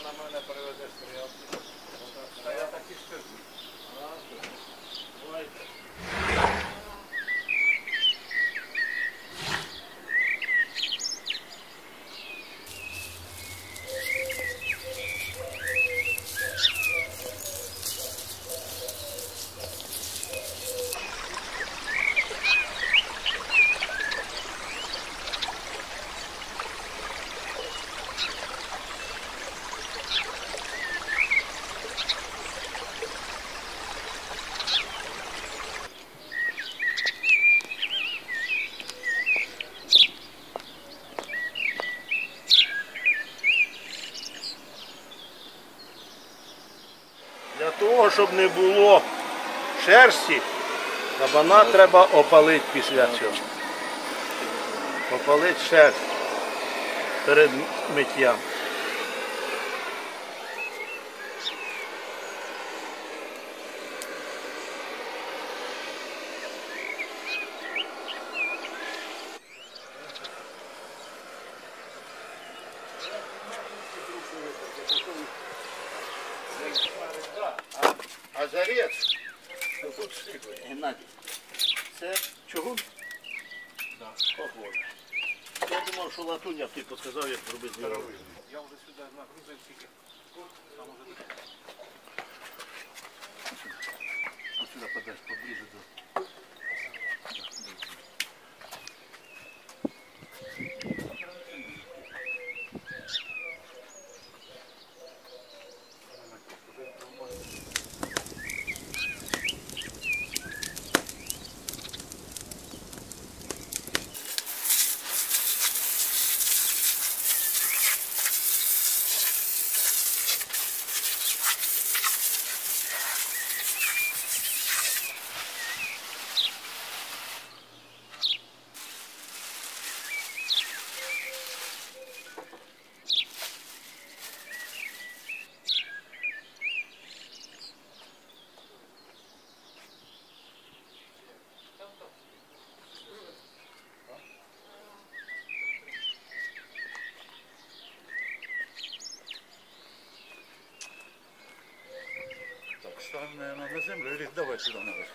на мене приведе стрілки. Та я так і скажу. Давайте. Для того, щоб не було шерсті, кабана треба опалити після цього. Опалити шерсть перед миттям. А зарець тут стиглий. Геннадій, це чугун? Так. Похоже. Я думав, що латунь, я б тобі підказав, як робити здоров'я. Я вже сюди нагрузив тільки. Там уже таке. Ось сюди подасть поближе до... Ставим, наверное, на землю или давай сюда наверх.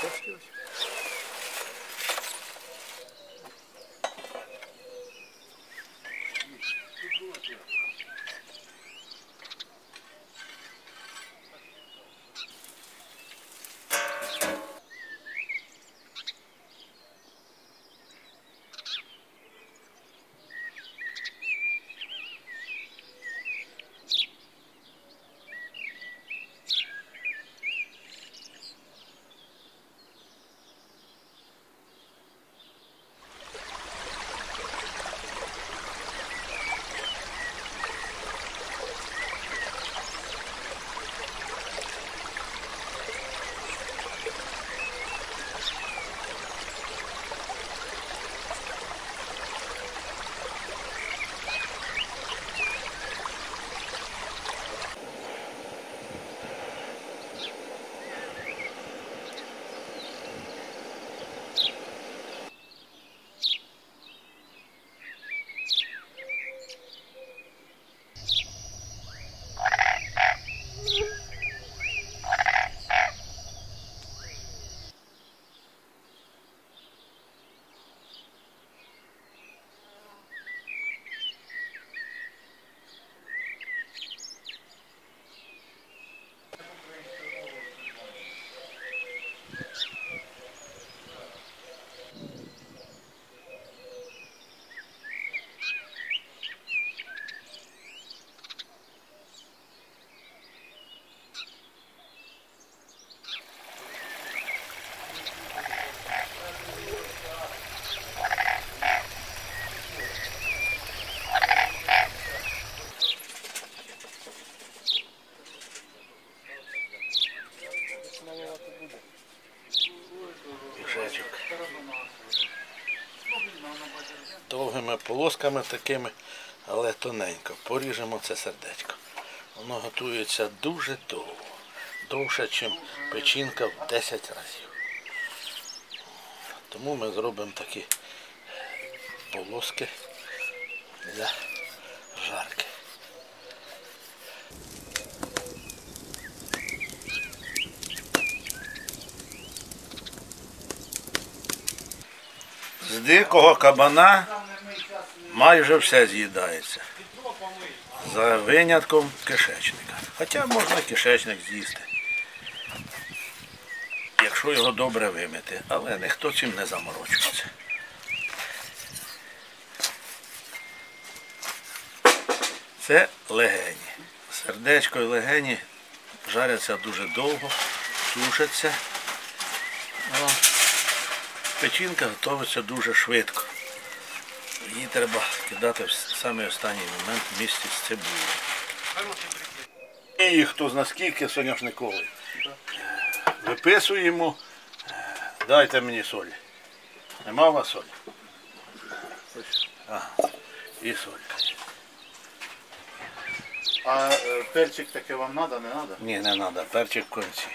полосочки ось. Довгими полосками такими, але тоненько. Поріжемо це сердечко. Воно готується дуже довго. Довше, ніж печінка в 10 разів. Тому ми зробимо такі полоски для жарки. З дикого кабана майже все з'їдається. За винятком кишечника. Хоча можна кишечник з'їсти, якщо його добре вимити, але ніхто цим не заморочується. Це легені. Сердечко і легені жаряться дуже довго, тушаться. Печінка готується дуже швидко. Її треба кидати в самий останній момент в місті з цибулею. І хто зна скільки соняшниковий. Виписуємо, дайте мені солі. Нема у вас солі? Ага. І солька. А перчик таке вам треба, не треба? Ні, не треба, перчик в кінці.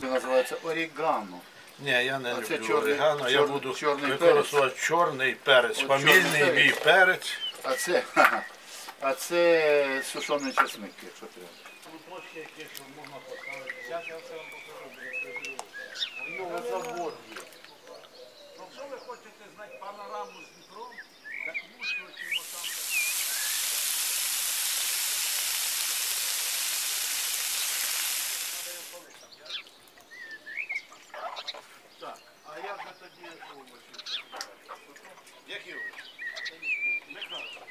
Це називається орігано. Ні, я не А це люблю чорний- орегано, я чорний- буду чорний використовувати чорний перець, От фамільний чорний мій перець. А це сушений чесник, якщо треба. Якщо ви хочете знати панораму з Дніпром, так мусимо там. Так, а як же тоді овочі? Які овочі? Михайло,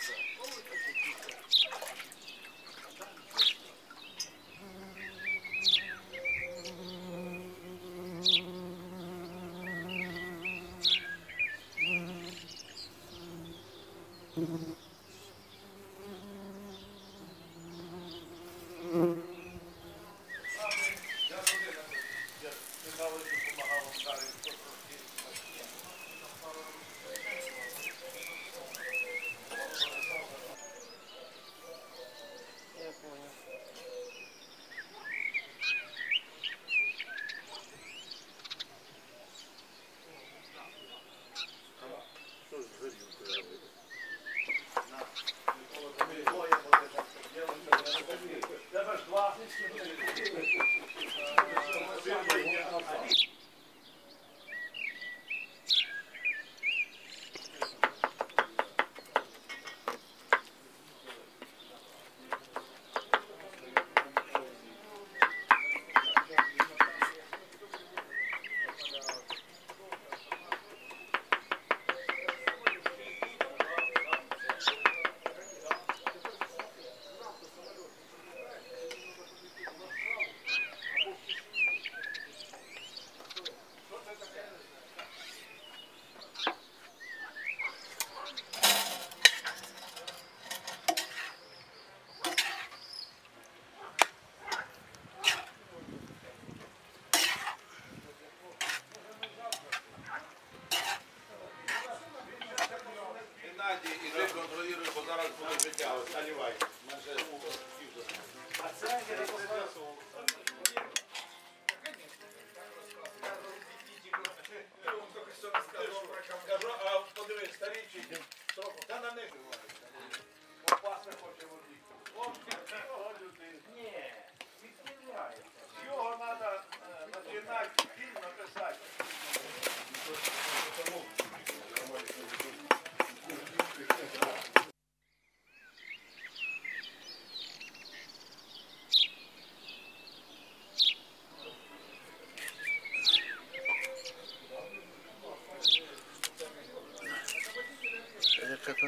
зараз буде життя, ось наливай. А це я Кажу, а подивись, старі чи трохи, та на них попасти хоче воді. Ні, відмовляється. Його треба починати фільм написати. Яка то?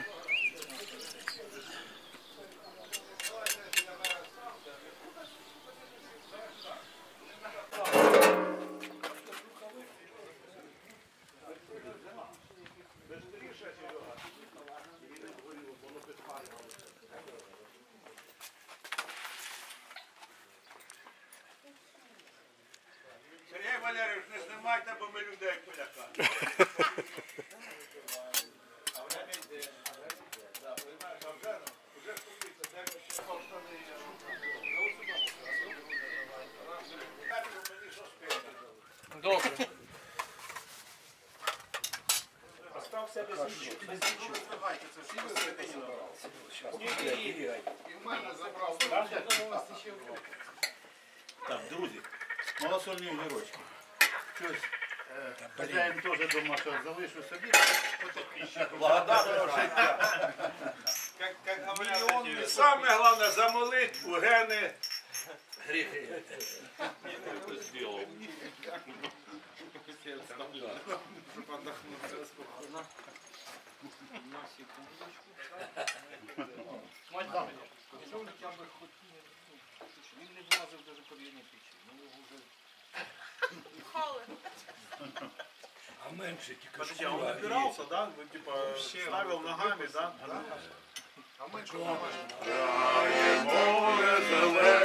Сергій Валерійович, не знімайте, бо ми людей полякаємо. Добре. Остався без нічого. Без нічого. Це всі всередині. Так, друзі, малосольні огірочки. Щось хазяїн теж дома що залишу собі, отакі ще благодарного життя. Саме головне замолить у гени гріхи. Він не влазив навіть під війні печі. Ну його вже... А менше тільки Подожди, а он набирался, да? Вы типа ставил ногами, да? А мы что? Море зелене.